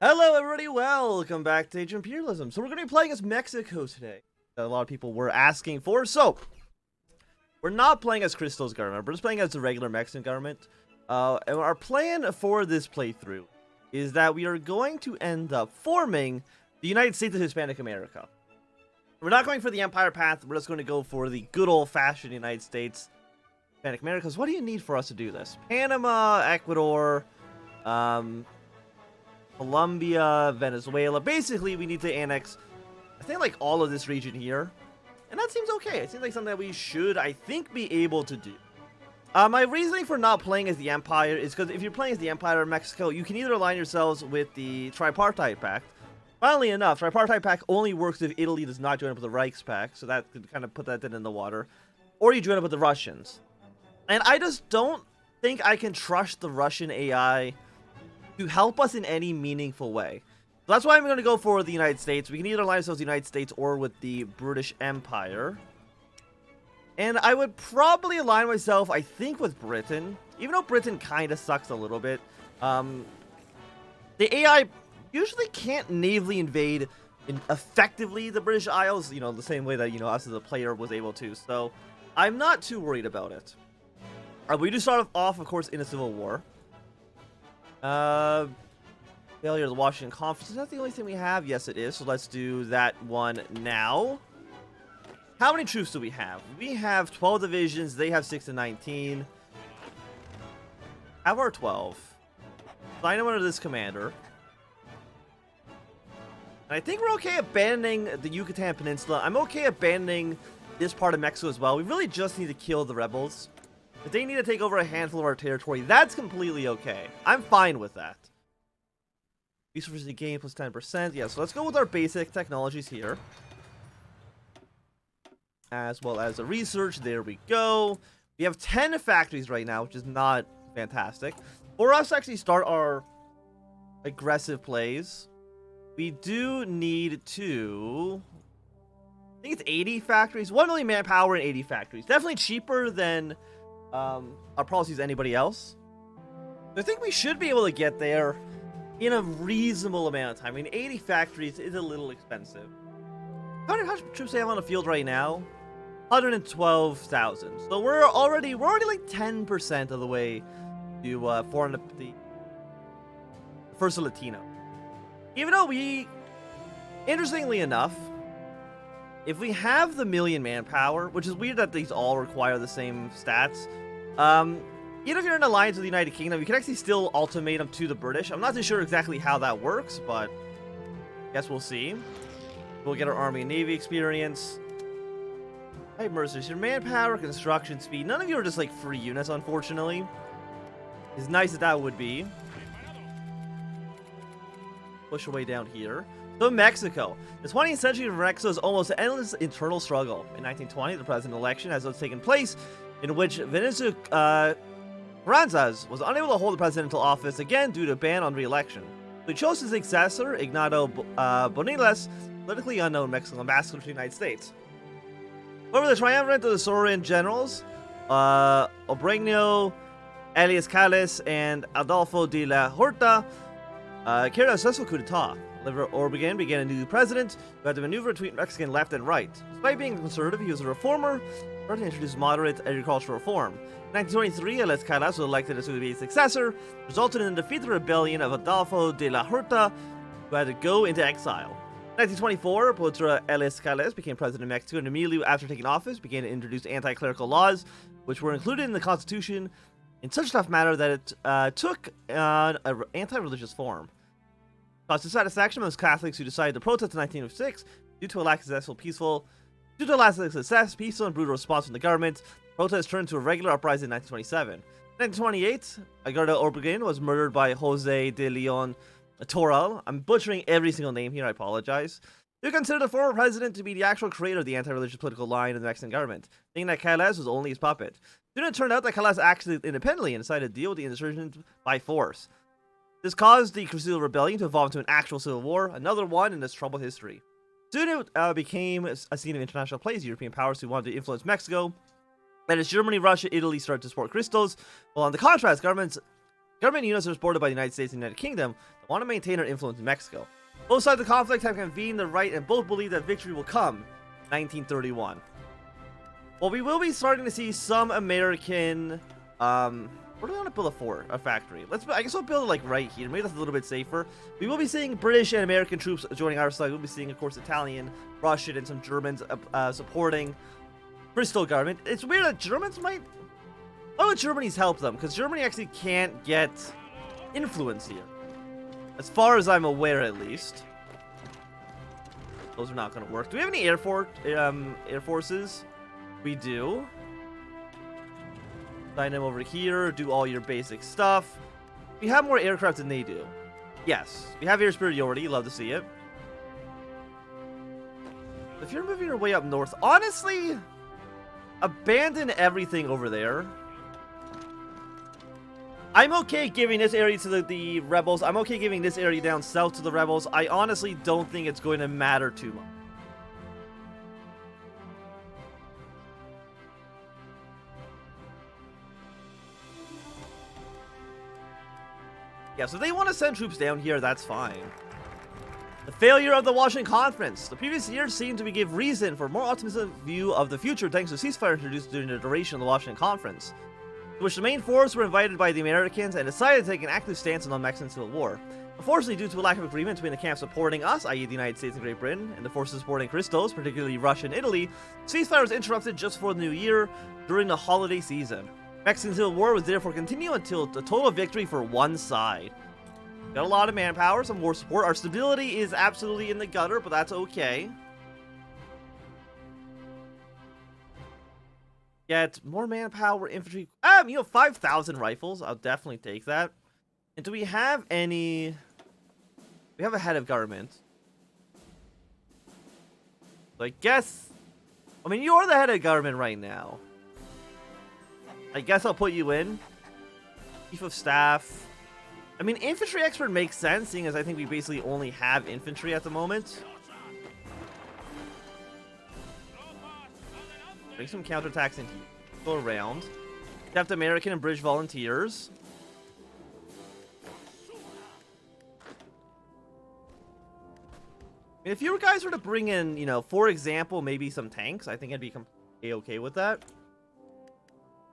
Hello everybody, welcome back to Age of Imperialism. So we're going to be playing as Mexico today, that a lot of people were asking for. So, we're not playing as Crystal's government, we're just playing as the regular Mexican government. And our plan for this playthrough is that we are going to end up forming the United States of Hispanic America. We're not going for the Empire path, we're just going to go for the good old-fashioned United States of Hispanic America. So what do you need for us to do this? Panama, Ecuador, Colombia, Venezuela. Basically, we need to annex, I think, like all of this region here. And that seems okay. It seems like something that we should, I think, be able to do. My reasoning for not playing as the Empire is because if you're playing as the Empire of Mexico, you can either align yourselves with the Tripartite Pact. Funnily enough, Tripartite Pact only works if Italy does not join up with the Reichspakt, so that could kind of put that dead in the water. Or you join up with the Russians. And I just don't think I can trust the Russian AI to help us in any meaningful way. So that's why I'm going to go for the United States. We can either align ourselves with the United States or with the British Empire. And I would probably align myself, I think, with Britain. Even though Britain kind of sucks a little bit. The AI usually can't navally invade effectively the British Isles, you know, the same way that, you know, us as a player was able to. So I'm not too worried about it. We do start off, of course, in a civil war. Failure of the Washington Conference. Is that the only thing we have? Yes, it is. So let's do that one now. How many troops do we have? We have 12 divisions. They have 6 to 19. Have our 12. Sign them under this commander. And I think we're okay abandoning the Yucatan Peninsula. I'm okay abandoning this part of Mexico as well. We really just need to kill the rebels. If they need to take over a handful of our territory, that's completely okay. I'm fine with that. Resources gain plus 10%. Yeah, so let's go with our basic technologies here. As well as the research. There we go. We have 10 factories right now, which is not fantastic. For us to actually start our aggressive plays, we do need to... I think it's 80 factories. 1 million manpower and 80 factories. Definitely cheaper than... our policies anybody else. So I think we should be able to get there in a reasonable amount of time. I mean, 80 factories is a little expensive. How many troops do we have on the field right now? 112,000. So we're already like 10% of the way to foreign the first Latino. Even though we, interestingly enough, if we have the million manpower, which is weird that these all require the same stats, even if you're in alliance with the United Kingdom, you can actually still ultimatum to the British. I'm not too sure exactly how that works, but I guess we'll see. We'll get our Army and Navy experience. Hey, mercenaries, your manpower, construction speed. None of you are just like free units, unfortunately. As nice as that would be. Push our way down here. So Mexico. The 20th century of Mexico is almost an endless internal struggle. In 1920, the president election has taken place, in which Vinicius Carranzas was unable to hold the presidential office again due to a ban on re-election. So he chose his successor, Ignacio Boniles, politically unknown Mexican ambassador to the United States. However, the triumvirate of the Sonoran generals, Obreño, Elias Calles, and Adolfo de la Huerta, carried out a successful coup d'etat. Obregón began a new president who had to maneuver between Mexican left and right. Despite being conservative, he was a reformer, started to introduce moderate agricultural reform. In 1923, Elias Calles was elected as his successor, resulting in the defeat of the rebellion of Adolfo de la Huerta, who had to go into exile. In 1924, Potra Elias Calles became president of Mexico, and immediately after taking office, began to introduce anti-clerical laws, which were included in the Constitution in such a tough manner that it took on an anti-religious form. Caused dissatisfaction amongst Catholics who decided to protest in 1906 due to a lack of peaceful and brutal response from the government. Protests turned to a regular uprising in 1927. In 1928, Edgardo Obregón was murdered by Jose de Leon Toral. I'm butchering every single name here, I apologize. They considered the former president to be the actual creator of the anti-religious political line of the Mexican government, thinking that Calles was only his puppet. Soon it turned out that Calles acted independently and decided to deal with the insurgents by force. This caused the Cruzado Rebellion to evolve into an actual civil war, another one in this troubled history. Soon it became a scene of international plays. European powers who wanted to influence Mexico. That is, Germany, Russia, Italy started to support Crystals, while on the contrast, government units are supported by the United States and the United Kingdom that want to maintain our influence in Mexico. Both sides of the conflict have convened the right and both believe that victory will come in 1931. Well, we will be starting to see some American, where do we want to build a fort, a factory? I guess we'll build it like right here. Maybe that's a little bit safer. We will be seeing British and American troops joining our side. We'll be seeing, of course, Italian, Russian, and some Germans supporting Bristol government. It's weird that Germans might... Why would Germany's help them? Because Germany actually can't get influence here. As far as I'm aware, at least. Those are not going to work. Do we have any air forces? We do. Sign them over here. Do all your basic stuff. We have more aircraft than they do. Yes. We have air superiority. Love to see it. If you're moving your way up north, honestly, abandon everything over there. I'm okay giving this area to the rebels. I'm okay giving this area down south to the rebels. I honestly don't think it's going to matter too much. Yeah, so if they want to send troops down here, that's fine. The failure of the Washington Conference. The previous years seemed to give reason for a more optimistic view of the future thanks to ceasefire introduced during the duration of the Washington Conference, to which the main forces were invited by the Americans and decided to take an active stance on the Mexican Civil War. Unfortunately, due to a lack of agreement between the camps supporting us, i.e. the United States and Great Britain, and the forces supporting Christos, particularly Russia and Italy, ceasefire was interrupted just before the new year during the holiday season. Mexican Civil War was therefore continued until the total victory for one side. Got a lot of manpower, some more support. Our stability is absolutely in the gutter, but that's okay. Get more manpower, infantry. 5,000 rifles. I'll definitely take that. And do we have any... We have a head of government. So I guess... I mean, you're the head of government right now. I guess I'll put you in. Chief of Staff. I mean, infantry expert makes sense, seeing as I think we basically only have infantry at the moment. Bring some counterattacks in here. Go around. Kept American and British volunteers. I mean, if you guys were to bring in, for example, maybe some tanks, I think I'd be okay with that.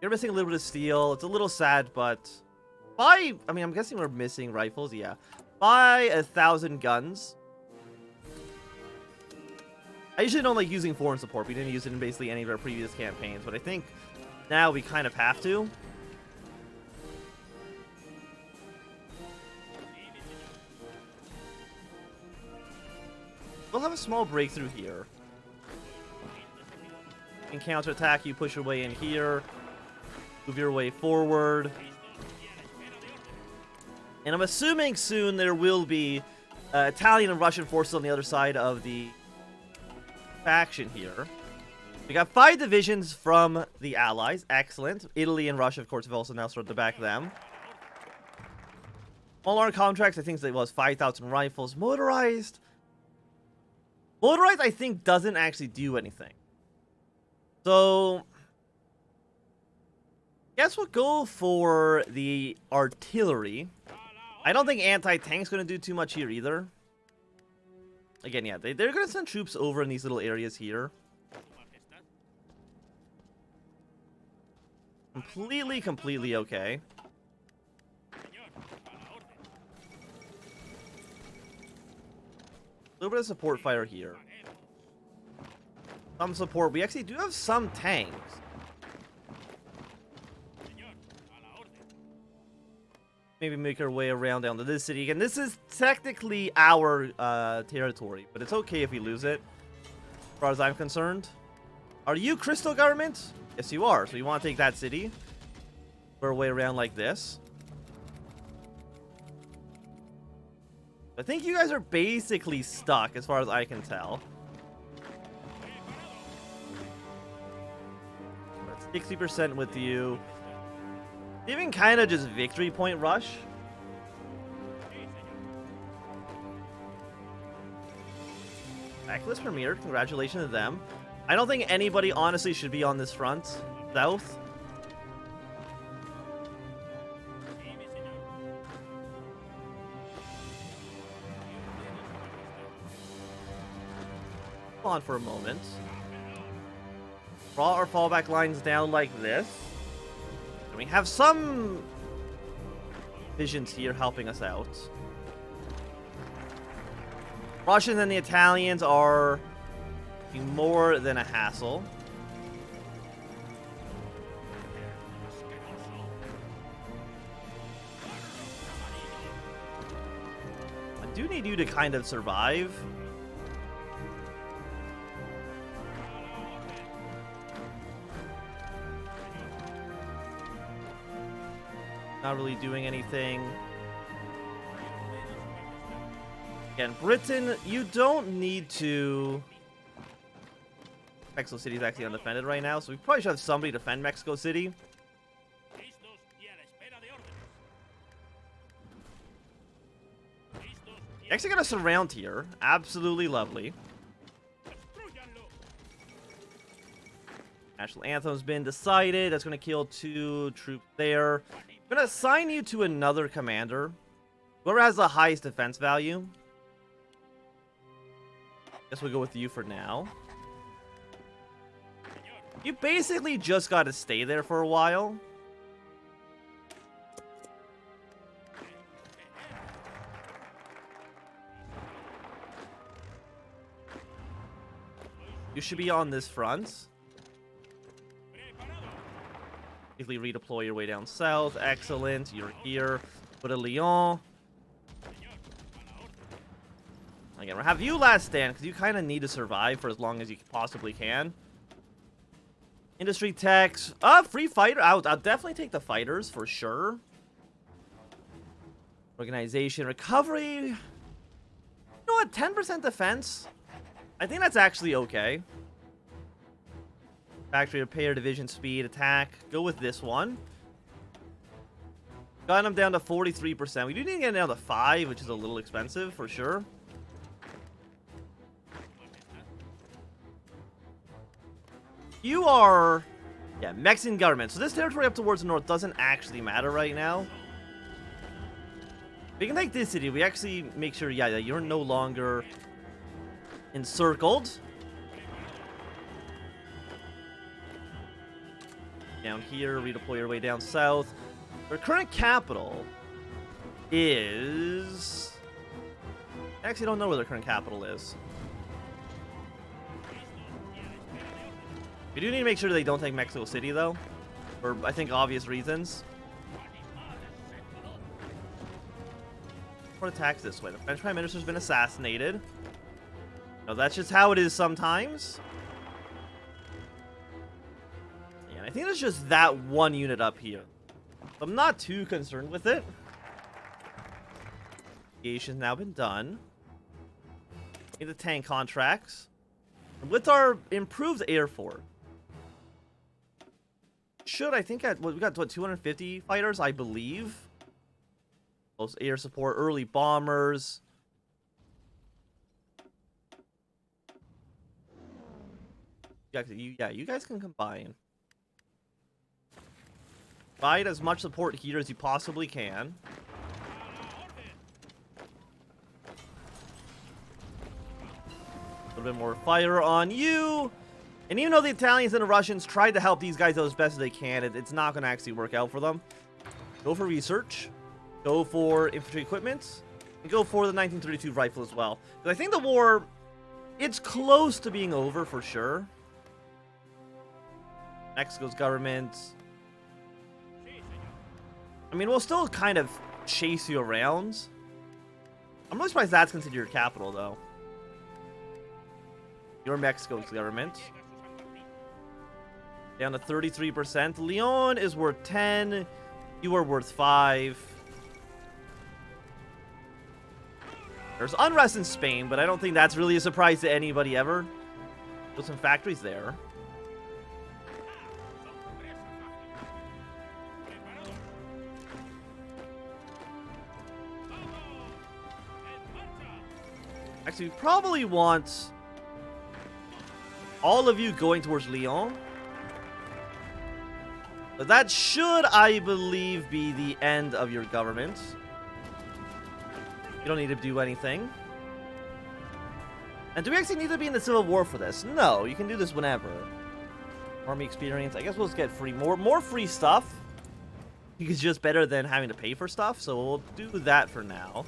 You're missing a little bit of steel. It's a little sad, but... I'm guessing we're missing rifles, yeah. Buy 1,000 guns. I usually don't like using foreign support. We didn't use it in basically any of our previous campaigns, but I think now we kind of have to. We'll have a small breakthrough here. You can counterattack, you push your way in here. Move your way forward. And I'm assuming soon there will be Italian and Russian forces on the other side of the faction here. We got 5 divisions from the Allies. Excellent. Italy and Russia, of course, have also now started to back them. Small arm contracts, I think it was 5,000 rifles. Motorized. Motorized, I think, doesn't actually do anything. So... guess we'll go for the artillery. I don't think anti-tank's going to do too much here either. Again, yeah, they're going to send troops over in these little areas here. Completely okay. A little bit of support fire here. Some support. We actually do have some tanks. Maybe make our way around down to this city. Again, this is technically our territory, but it's okay if we lose it, as far as I'm concerned. Are you Crystal government? Yes, you are. So you want to take that city? Go our way around like this. I think you guys are basically stuck, as far as I can tell. That's 60% with you. Even kind of just victory point rush. Backlist premiered. Congratulations to them. I don't think anybody honestly should be on this front. South. on for a moment. Draw our fallback lines down like this. And we have some visions here helping us out. Russians and the Italians are more than a hassle. I do need you to kind of survive. Not really doing anything. Again, Britain, you don't need to... Mexico City is actually undefended right now, so we probably should have somebody defend Mexico City. Actually got to surround here. Absolutely lovely. National Anthem's been decided. That's going to kill 2 troops there. I'm going to assign you to another commander. Whoever has the highest defense value. Guess we'll go with you for now. You basically just got to stay there for a while. You should be on this front. Easily redeploy your way down south. Excellent. You're here. Put a Lyon. Again, we'll have you last stand because you kind of need to survive for as long as you possibly can. Industry techs. Free fighter. I'll definitely take the fighters for sure. Organization recovery. You know what? 10% defense. I think that's actually okay. Factory repair, division speed, attack. Go with this one. Got them down to 43%. We do need to get down to 5, which is a little expensive for sure. You are... Yeah, Mexican government. So this territory up towards the north doesn't actually matter right now. We can take this city. We actually make sure, yeah, that you're no longer encircled. Down here, redeploy your way down south. Their current capital is... I actually don't know where their current capital is. We do need to make sure they don't take Mexico City, though. For, I think, obvious reasons. What attacks this way? The French Prime Minister's been assassinated. No, that's just how it is sometimes. Yeah, I think it's just that one unit up here. I'm not too concerned with it. Aviation's now been done. Need the tank contracts. And with our improved air fort, should I think at we got what 250 fighters, I believe. Close air support, early bombers. Yeah, you guys can combine. Provide as much support here as you possibly can. A little bit more fire on you. And even though the Italians and the Russians tried to help these guys out as best as they can, it's not going to actually work out for them. Go for research. Go for infantry equipment. And go for the 1932 rifle as well. Because I think the war, it's close to being over for sure. Mexico's government. I mean, we'll still kind of chase you around. I'm really surprised that's considered your capital, though. Your Mexico's government. Down to 33%. Lyon is worth 10. You are worth 5. There's unrest in Spain, but I don't think that's really a surprise to anybody ever. There's some factories there. Actually, we probably want all of you going towards Lyon. But that should, I believe, be the end of your government. You don't need to do anything. And do we actually need to be in the Civil War for this? No, you can do this whenever. Army experience. I guess we'll just get more free stuff. It's just better than having to pay for stuff, so we'll do that for now.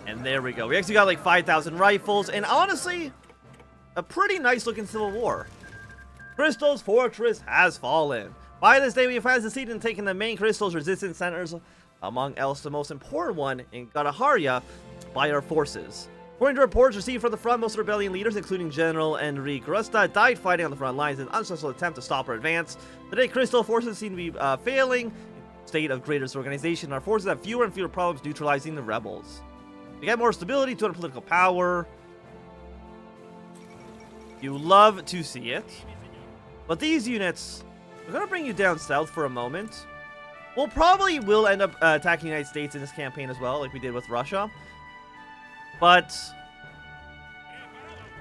And there we go. We actually got like 5,000 rifles, and honestly, a pretty nice looking Civil War. Crystal's fortress has fallen. By this day, we have finally succeeded in taking the main Crystal's resistance centers, among else the most important one in Gadaharia, by our forces. According to reports received from the front, most rebellion leaders, including General Enrique Rusta, died fighting on the front lines in an unsuccessful attempt to stop our advance. Today, Crystal forces seem to be failing in a state of greater disorganization. Our forces have fewer and fewer problems neutralizing the rebels. We get more stability to our political power. You love to see it. But these units, we're going to bring you down south for a moment. We'll probably end up attacking the United States in this campaign as well, like we did with Russia. But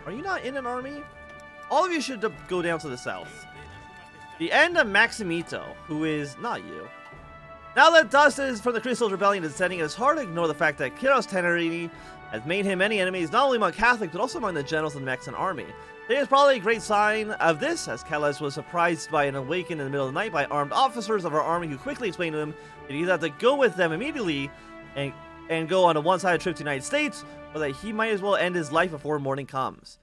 are you not in an army? All of you should go down to the south. The end of Maximito, who is not you. Now that dust is from the Crystal's rebellion is descending, it is hard to ignore the fact that Kiros Tenerini has made him many enemies, not only among Catholics, but also among the generals of the Mexican army. Today is probably a great sign of this, as Keles was surprised by an awakening in the middle of the night by armed officers of our army who quickly explained to him that he had to go with them immediately and go on a one-sided trip to the United States, or that he might as well end his life before morning comes.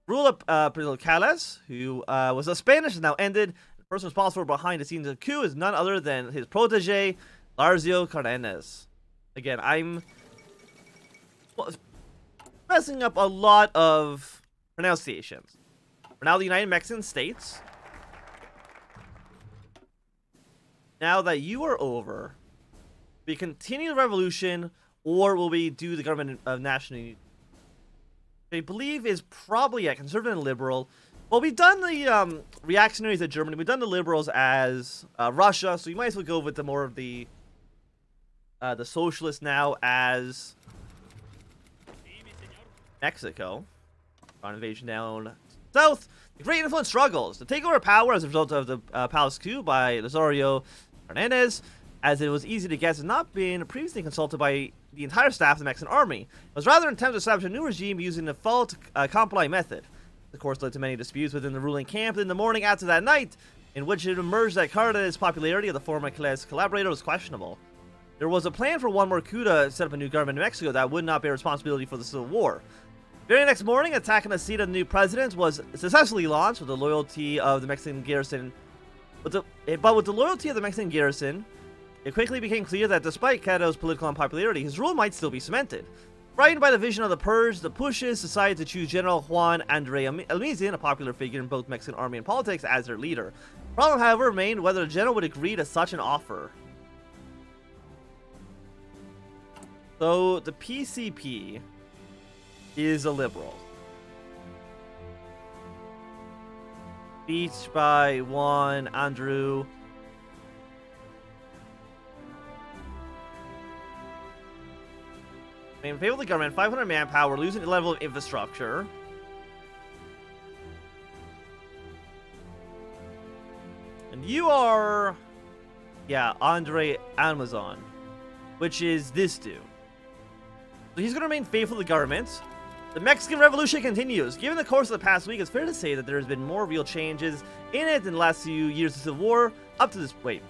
Rule of Keles, who was a Spanish, is now ended. The person responsible behind the scenes of the coup is none other than his protege, Larzio Cardenas. Again, I'm messing up a lot of pronunciations. We're now the United Mexican States. Now that you are over, we continue the revolution, or will we do the government of national unity? I believe is probably a conservative and liberal. Well, we've done the reactionaries at Germany. We've done the liberals as Russia, so you might as well go with the more of the socialists now as Mexico. On invasion down south. The great influence struggles to take over power as a result of the palace coup by Lazario Hernandez, as it was easy to guess, had not been previously consulted by the entire staff of the Mexican army. It was rather an attempt to establish a new regime using the fault comply method. Of course, led to many disputes within the ruling camp. In the morning after that night, in which it emerged that Cardenas' popularity of the former Keles collaborator was questionable. There was a plan for one more coup to set up a new government in Mexico that would not bear responsibility for the Civil War. Very next morning, attack on the seat of the new president was successfully launched with the loyalty of the Mexican garrison. But with the loyalty of the Mexican garrison, it quickly became clear that despite Cato's political unpopularity, his rule might still be cemented. Frightened by the vision of the purge, the Pushes decided to choose General Juan Andre Almizan, a popular figure in both Mexican army and politics, as their leader. The problem, however, remained whether the general would agree to such an offer. So, the PCP is a liberal. Speech by Juan Andrew. In favor of the government, 500 manpower, losing the level of infrastructure. And you are, yeah, Andre Amazon, which is this dude. So he's going to remain faithful to the government. The Mexican Revolution continues. Given the course of the past week, it's fair to say that there has been more real changes in it in the last few years of Civil War up to this point.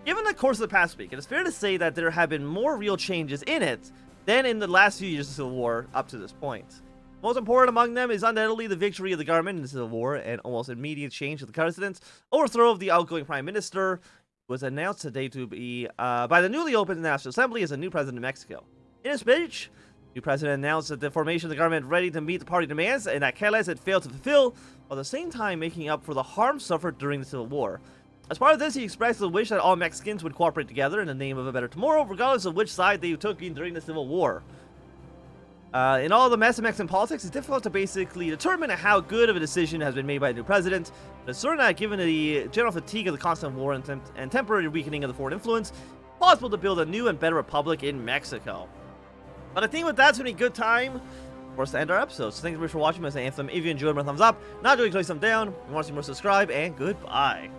Given the course of the past week, it is fair to say that there have been more real changes in it than in the last few years of Civil War up to this point. Most important among them is undoubtedly the victory of the government in the Civil War and almost immediate change of the president's overthrow of the outgoing prime minister was announced today to be by the newly opened National Assembly as a new president of Mexico. In his speech, the new president announced that the formation of the government ready to meet the party demands and that Keles had failed to fulfill, while at the same time making up for the harm suffered during the Civil War. As part of this, he expressed the wish that all Mexicans would cooperate together in the name of a better tomorrow, regardless of which side they took in during the Civil War. In all the mess of Mexican politics, it's difficult to basically determine how good of a decision has been made by the new president, but it's certain that given the general fatigue of the constant war and temporary weakening of the foreign influence, it's possible to build a new and better republic in Mexico. But I think with that's been a good time for us to end our episode. So thanks very much for watching. My name is Anthnwam. If you enjoyed, thumbs up. Not doing, click thumbs down. If you want to see more, subscribe, and goodbye.